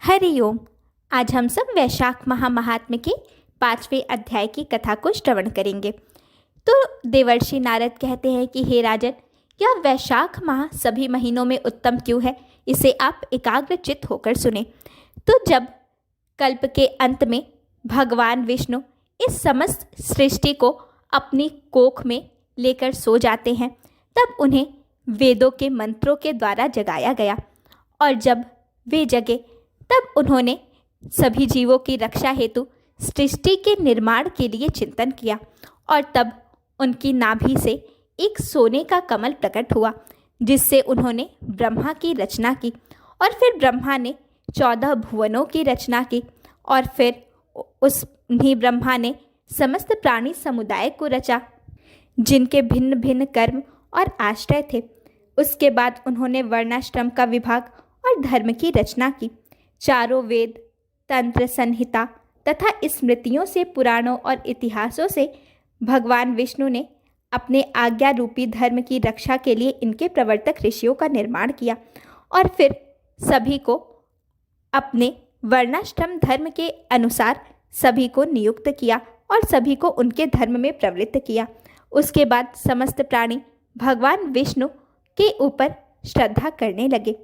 हरिओम। आज हम सब वैशाख महात्म्य के 5वें अध्याय की कथा को श्रवण करेंगे। तो देवर्षि नारद कहते हैं कि हे राजन, यह वैशाख माह सभी महीनों में उत्तम क्यों है, इसे आप एकाग्रचित्त होकर सुने। तो जब कल्प के अंत में भगवान विष्णु इस समस्त सृष्टि को अपनी कोख में लेकर सो जाते हैं, तब उन्हें वेदों के मंत्रों के द्वारा जगाया गया। और जब वे जगे तब उन्होंने सभी जीवों की रक्षा हेतु सृष्टि के निर्माण के लिए चिंतन किया। और तब उनकी नाभि से एक सोने का कमल प्रकट हुआ, जिससे उन्होंने ब्रह्मा की रचना की। और फिर ब्रह्मा ने 14 भुवनों की रचना की। और फिर उन्हीं ब्रह्मा ने समस्त प्राणी समुदाय को रचा, जिनके भिन्न भिन्न कर्म और आश्रय थे। उसके बाद उन्होंने वर्णाश्रम का विभाग और धर्म की रचना की। चारों वेद, तंत्र संहिता तथा स्मृतियों से, पुराणों और इतिहासों से भगवान विष्णु ने अपने आज्ञा रूपी धर्म की रक्षा के लिए इनके प्रवर्तक ऋषियों का निर्माण किया। और फिर सभी को अपने वर्णाश्रम धर्म के अनुसार सभी को नियुक्त किया और सभी को उनके धर्म में प्रवृत्त किया। उसके बाद समस्त प्राणी भगवान विष्णु के ऊपर श्रद्धा करने लगे।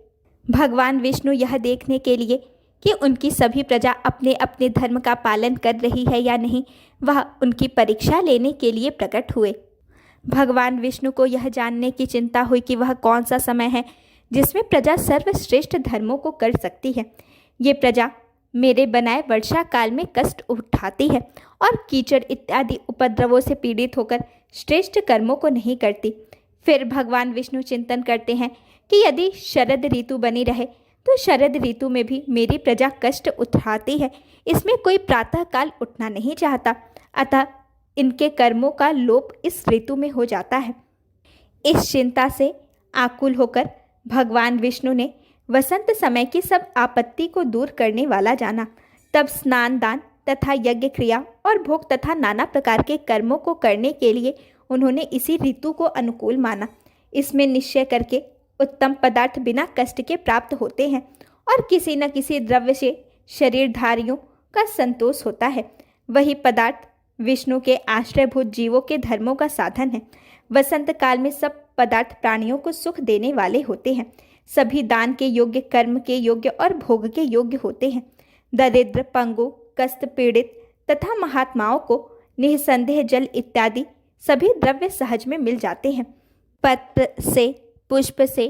भगवान विष्णु यह देखने के लिए कि उनकी सभी प्रजा अपने अपने धर्म का पालन कर रही है या नहीं, वह उनकी परीक्षा लेने के लिए प्रकट हुए। भगवान विष्णु को यह जानने की चिंता हुई कि वह कौन सा समय है जिसमें प्रजा सर्वश्रेष्ठ धर्मों को कर सकती है। ये प्रजा मेरे बनाए वर्षा काल में कष्ट उठाती है और कीचड़ इत्यादि उपद्रवों से पीड़ित होकर श्रेष्ठ कर्मों को नहीं करती। फिर भगवान विष्णु चिंतन करते हैं कि यदि शरद ऋतु बनी रहे तो शरद ऋतु में भी मेरी प्रजा कष्ट उठाती है, इसमें कोई प्रातःकाल उठना नहीं चाहता, अतः इनके कर्मों का लोप इस ऋतु में हो जाता है। इस चिंता से आकुल होकर भगवान विष्णु ने वसंत समय की सब आपत्ति को दूर करने वाला जाना। तब स्नान दान तथा यज्ञ क्रिया और भोग तथा नाना प्रकार के कर्मों को करने के लिए उन्होंने इसी ऋतु को अनुकूल माना। इसमें निश्चय करके उत्तम पदार्थ बिना कष्ट के प्राप्त होते हैं और किसी न किसी द्रव्य से शरीरधारियों का संतोष होता है। वही पदार्थ विष्णु के आश्रयभूत जीवों के धर्मों का साधन है। वसंत काल में सब पदार्थ प्राणियों को सुख देने वाले होते हैं। सभी दान के योग्य, कर्म के योग्य और भोग के योग्य होते हैं। दरिद्र, पंगु, कष्ट पीड़ित तथा महात्माओं को निःसंदेह जल इत्यादि सभी द्रव्य सहज में मिल जाते हैं। पत्र से, पुष्प से,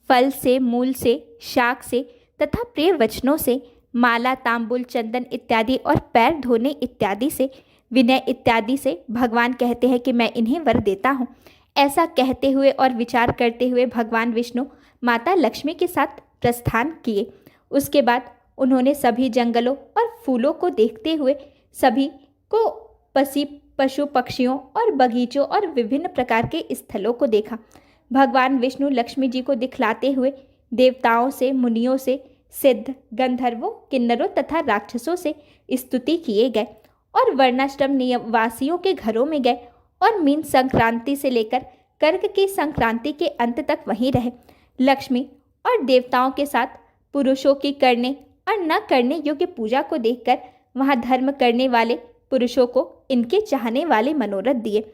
फल से, मूल से, शाक से तथा प्रिय वचनों से, माला, तांबुल, चंदन इत्यादि और पैर धोने इत्यादि से, विनय इत्यादि से भगवान कहते हैं कि मैं इन्हें वर देता हूँ। ऐसा कहते हुए और विचार करते हुए भगवान विष्णु माता लक्ष्मी के साथ प्रस्थान किए। उसके बाद उन्होंने सभी जंगलों और फूलों को देखते हुए सभी को पशु पक्षियों और बगीचों और विभिन्न प्रकार के स्थलों को देखा। भगवान विष्णु लक्ष्मी जी को दिखलाते हुए देवताओं से, मुनियों से, सिद्ध, गंधर्वों, किन्नरों तथा राक्षसों से स्तुति किए गए और वर्णाश्रम निवासियों के घरों में गए और मीन संक्रांति से लेकर कर्क की संक्रांति के अंत तक वहीं रहे। लक्ष्मी और देवताओं के साथ पुरुषों की करने और न करने योग्य पूजा को देखकर वहाँ धर्म करने वाले पुरुषों को इनके चाहने वाले मनोरथ दिए।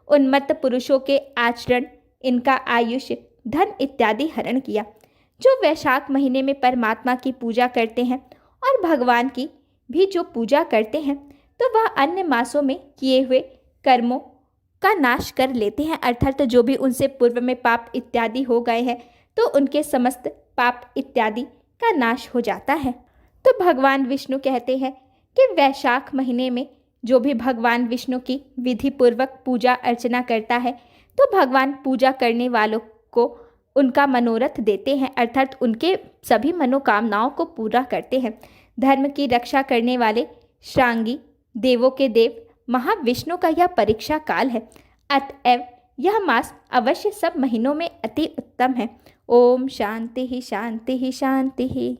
उन्मत्त पुरुषों के आचरण इनका आयुष्य, धन इत्यादि हरण किया। जो वैशाख महीने में परमात्मा की पूजा करते हैं और भगवान की भी जो पूजा करते हैं, तो वह अन्य मासों में किए हुए कर्मों का नाश कर लेते हैं। अर्थात जो भी उनसे पूर्व में पाप इत्यादि हो गए हैं, तो उनके समस्त पाप इत्यादि का नाश हो जाता है। तो भगवान विष्णु कहते हैं कि वैशाख महीने में जो भी भगवान विष्णु की विधि पूर्वक पूजा अर्चना करता है, तो भगवान पूजा करने वालों को उनका मनोरथ देते हैं, अर्थात उनके सभी मनोकामनाओं को पूरा करते हैं। धर्म की रक्षा करने वाले श्रांगी, देवों के देव महाविष्णु का यह परीक्षा काल है। अतएव यह मास अवश्य सब महीनों में अति उत्तम है। ओम शांति ही शांति ही शांति ही।